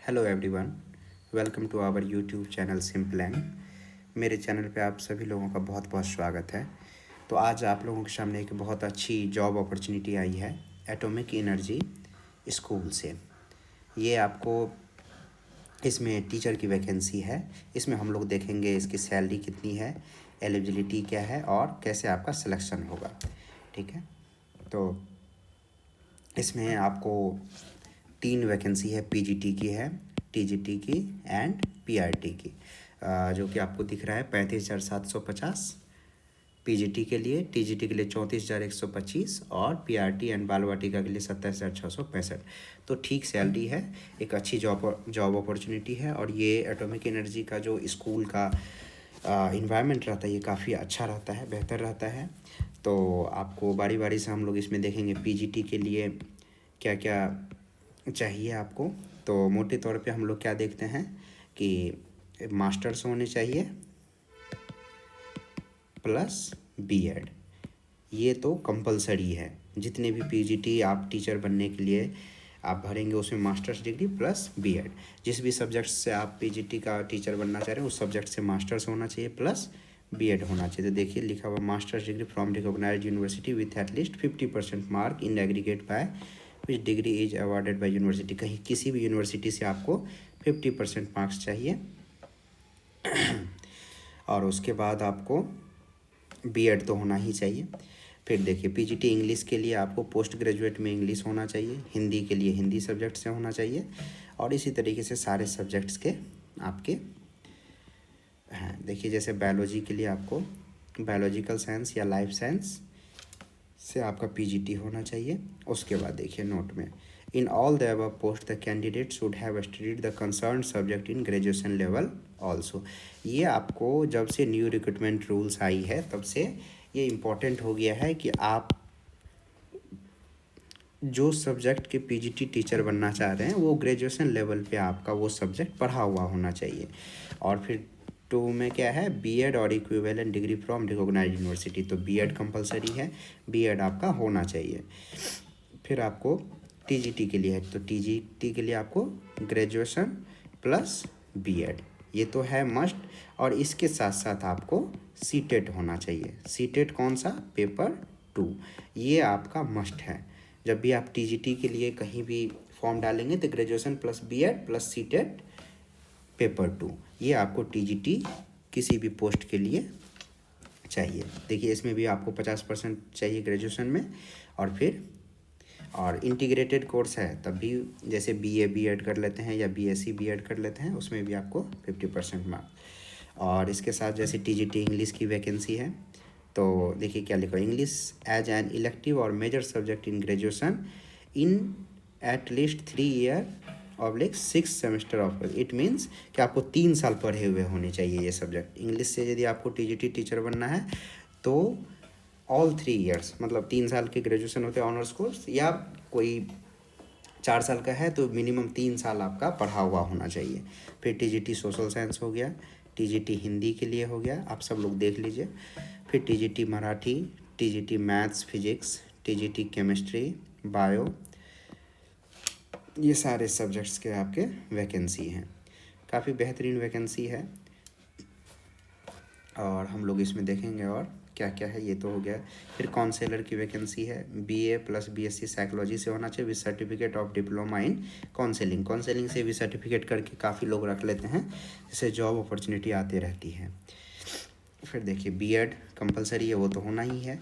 Hello everyone, welcome to our YouTube channel Simplang. मेरे channel पे आप सभी लोगों का बहुत बहुत स्वागत है। तो आज आप लोगों के सामने एक बहुत अच्छी जॉब अपॉर्चुनिटी आई है एटॉमिक एनर्जी स्कूल से। ये आपको इसमें टीचर की वैकेंसी है। इसमें हम लोग देखेंगे इसकी सैलरी कितनी है, एलिजिबिलिटी क्या है और कैसे आपका सिलेक्शन होगा। ठीक है, तो इसमें आपको 3 वैकेंसी है, पीजीटी की है, टीजीटी की एंड पीआरटी की। जो कि आपको दिख रहा है 35,750 पीजीटी के लिए, टीजीटी के लिए 34,125 और पीआरटी एंड बाल वाटिका के लिए 27,665। तो ठीक सैलरी है, एक अच्छी जॉब अपॉर्चुनिटी है। और ये एटॉमिक एनर्जी का जो स्कूल का इन्वायरमेंट रहता है ये काफ़ी अच्छा रहता है, बेहतर रहता है। तो आपको बारी बारी से हम लोग इसमें देखेंगे पीजीटी के लिए क्या क्या चाहिए आपको। तो मोटे तौर पे हम लोग क्या देखते हैं कि मास्टर्स होने चाहिए प्लस बीएड, ये तो कंपलसरी है। जितने भी पीजीटी आप टीचर बनने के लिए आप भरेंगे उसमें मास्टर्स डिग्री प्लस बीएड। जिस भी सब्जेक्ट से आप पीजीटी का टीचर बनना चाह रहे हैं उस सब्जेक्ट से मास्टर्स होना चाहिए प्लस बीएड होना चाहिए। तो देखिए लिखा हुआ masters degree from recognised university with at least 50% mark in aggregate by which degree is awarded by university. कहीं किसी भी यूनिवर्सिटी से आपको 50% मार्क्स चाहिए। और उसके बाद आपको बीएड तो होना ही चाहिए। फिर देखिए पीजीटी इंग्लिश के लिए आपको पोस्ट ग्रेजुएट में इंग्लिश होना चाहिए, हिंदी के लिए हिंदी सब्जेक्ट से होना चाहिए और इसी तरीके से सारे सब्जेक्ट्स के आपके हैं। देखिए जैसे बायोलॉजी के लिए आपको बायोलॉजिकल साइंस या लाइफ साइंस से आपका पीजीटी होना चाहिए। उसके बाद देखिए नोट में in all the above post the candidate should have studied the concern subject in graduation level also. ये आपको जब से न्यू रिक्रूटमेंट रूल्स आई है तब से ये इम्पोर्टेंट हो गया है कि आप जो सब्जेक्ट के पीजीटी टीचर बनना चाह रहे हैं वो ग्रेजुएशन लेवल पे आपका वो सब्जेक्ट पढ़ा हुआ होना चाहिए। और फिर 2 में क्या है, बीएड और equivalent degree from recognised university. तो बीएड कंपलसरी है, बीएड आपका होना चाहिए। फिर आपको टीजीटी के लिए है, तो टीजीटी के लिए आपको ग्रेजुएशन प्लस बीएड ये तो है मस्ट। और इसके साथ साथ आपको सीटेट होना चाहिए। सीटेट कौन सा, पेपर 2, ये आपका मस्ट है। जब भी आप टीजीटी के लिए कहीं भी फॉर्म डालेंगे तो graduation plus BEd plus CTET paper 2 ये आपको टीजीटी किसी भी पोस्ट के लिए चाहिए। देखिए इसमें भी आपको 50% चाहिए ग्रेजुएशन में। और इंटीग्रेटेड कोर्स है तब भी, जैसे बीए बीएड कर लेते हैं या बीएससी बीएड कर लेते हैं उसमें भी आपको 50% मार्क्स। और इसके साथ जैसे टीजीटी इंग्लिश की वैकेंसी है तो देखिए क्या लिखा, इंग्लिश एज एन इलेक्टिव और major subject in graduation in at least 3 year oblique 6 semester of. It means कि आपको 3 साल पढ़े हुए होने चाहिए ये सब्जेक्ट। इंग्लिश से यदि आपको टीजीटी टीचर बनना है तो ऑल 3 ईयर्स, मतलब 3 साल के ग्रेजुएशन होते हैं ऑनर्स कोर्स, या कोई 4 साल का है तो मिनिमम 3 साल आपका पढ़ा हुआ होना चाहिए। फिर टीजीटी सोशल साइंस हो गया, टीजीटी हिंदी के लिए हो गया, आप सब लोग देख लीजिए। फिर TGT Marathi, TGT maths physics, TGT chemistry bio, ये सारे सब्जेक्ट्स के आपके वैकेंसी हैं। काफ़ी बेहतरीन वैकेंसी है और हम लोग इसमें देखेंगे और क्या क्या है, ये तो हो गया। फिर काउंसलर की वैकेंसी है, बीए प्लस बीएससी साइकोलॉजी से होना चाहिए with certificate of diploma in counselling. Counselling से भी सर्टिफिकेट करके काफ़ी लोग रख लेते हैं, जिससे जॉब अपॉर्चुनिटी आती रहती है। फिर देखिए बीएड कंपलसरी है, वो तो होना ही है।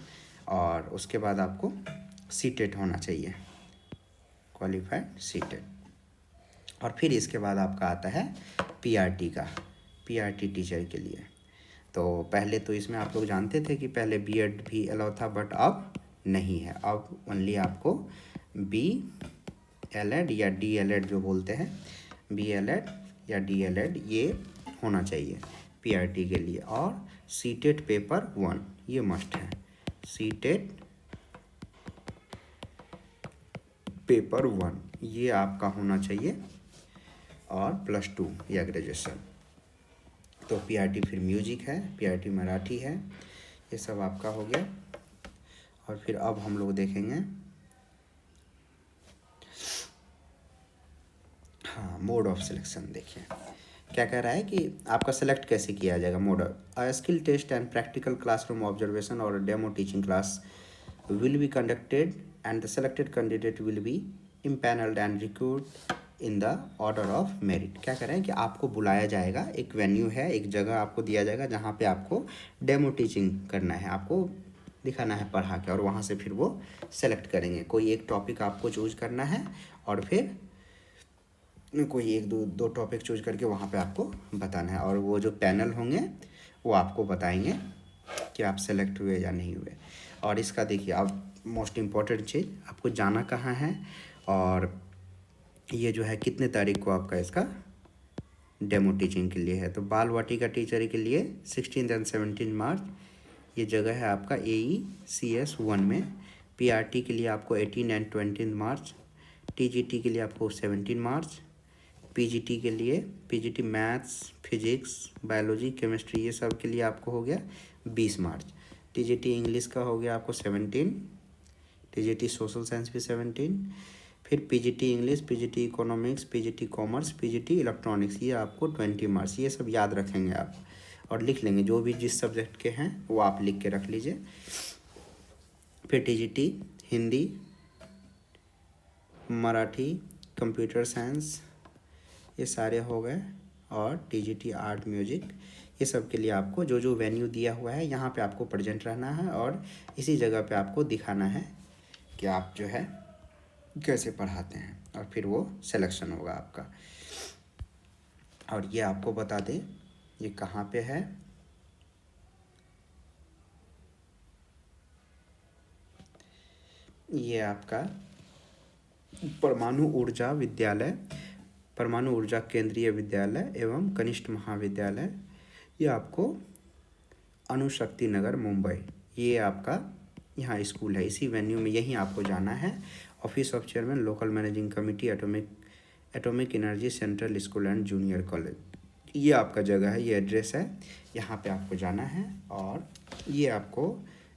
और उसके बाद आपको सीटेट होना चाहिए, क्वालिफाइड सीटेट। और फिर इसके बाद आपका आता है पीआरटी का, पीआरटी टीचर के लिए। तो पहले तो इसमें आप लोग जानते थे कि पहले बीएड भी अलाउ था, बट अब नहीं है। अब ओनली आपको बी एलएड या डी एलएड जो बोलते हैं, बी एलएड या डी एलएड ये होना चाहिए पीआरटी के लिए। और सीटेट पेपर 1 ये मस्ट है, सीटेट पेपर 1 ये आपका होना चाहिए और +2 या ग्रेजुएशन। तो पीआरटी फिर म्यूजिक है, पीआरटी मराठी है, ये सब आपका हो गया। और फिर अब हम लोग देखेंगे हाँ मोड ऑफ सिलेक्शन देखिए क्या कह रहा है कि आपका सेलेक्ट कैसे किया जाएगा। Mode a skill test and practical classroom observation और demo teaching class will be conducted and the selected candidate will be impaneled and recruited in the order of merit। क्या कर रहे हैं कि आपको बुलाया जाएगा, एक वेन्यू है, एक जगह आपको दिया जाएगा जहाँ पे आपको डेमो टीचिंग करना है, आपको दिखाना है पढ़ा के, और वहाँ से फिर वो सेलेक्ट करेंगे। कोई एक टॉपिक आपको चूज करना है और फिर कोई एक दो टॉपिक चूज करके वहाँ पे आपको बताना है, और वो जो पैनल होंगे वो आपको बताएंगे कि आप सेलेक्ट हुए या नहीं हुए। और इसका देखिए आप मोस्ट इम्पॉर्टेंट चीज़, आपको जाना कहाँ है और ये जो है कितने तारीख को आपका इसका डेमो टीचिंग के लिए है। तो बाल वाटिका टीचर के लिए 16 एंड 17 मार्च ये जगह है आपका AECS 1 में। PRT के लिए आपको 18 एंड 20 मार्च, TGT के लिए आपको 17 मार्च, PGT के लिए PGT maths physics biology chemistry ये सब के लिए आपको हो गया 20 मार्च। TGT इंग्लिश का हो गया आपको 17, TGT सोशल साइंस भी 17, फिर PGT English, PGT economics, PGT commerce, PGT electronics ये आपको 20 मार्च। ये सब याद रखेंगे आप और लिख लेंगे, जो भी जिस सब्जेक्ट के हैं वो आप लिख के रख लीजिए। फिर TGT Hindi, Marathi, computer science ये सारे हो गए, और TGT आर्ट म्यूजिक ये सब के लिए आपको जो जो वेन्यू दिया हुआ है यहाँ पे आपको प्रेजेंट रहना है और इसी जगह पे आपको दिखाना है कि आप जो है कैसे पढ़ाते हैं, और फिर वो सिलेक्शन होगा आपका। और ये आपको बता दें ये कहाँ पे है, ये आपका परमाणु ऊर्जा विद्यालय, परमाणु ऊर्जा केंद्रीय विद्यालय एवं कनिष्ठ महाविद्यालय, ये आपको अणुशक्ति नगर मुंबई, ये आपका यहाँ स्कूल है। इसी वेन्यू में यहीं आपको जाना है। Office of chairman local managing committee atomic energy central school and junior college, ये आपका जगह है, ये एड्रेस है, यहाँ पे आपको जाना है। और ये आपको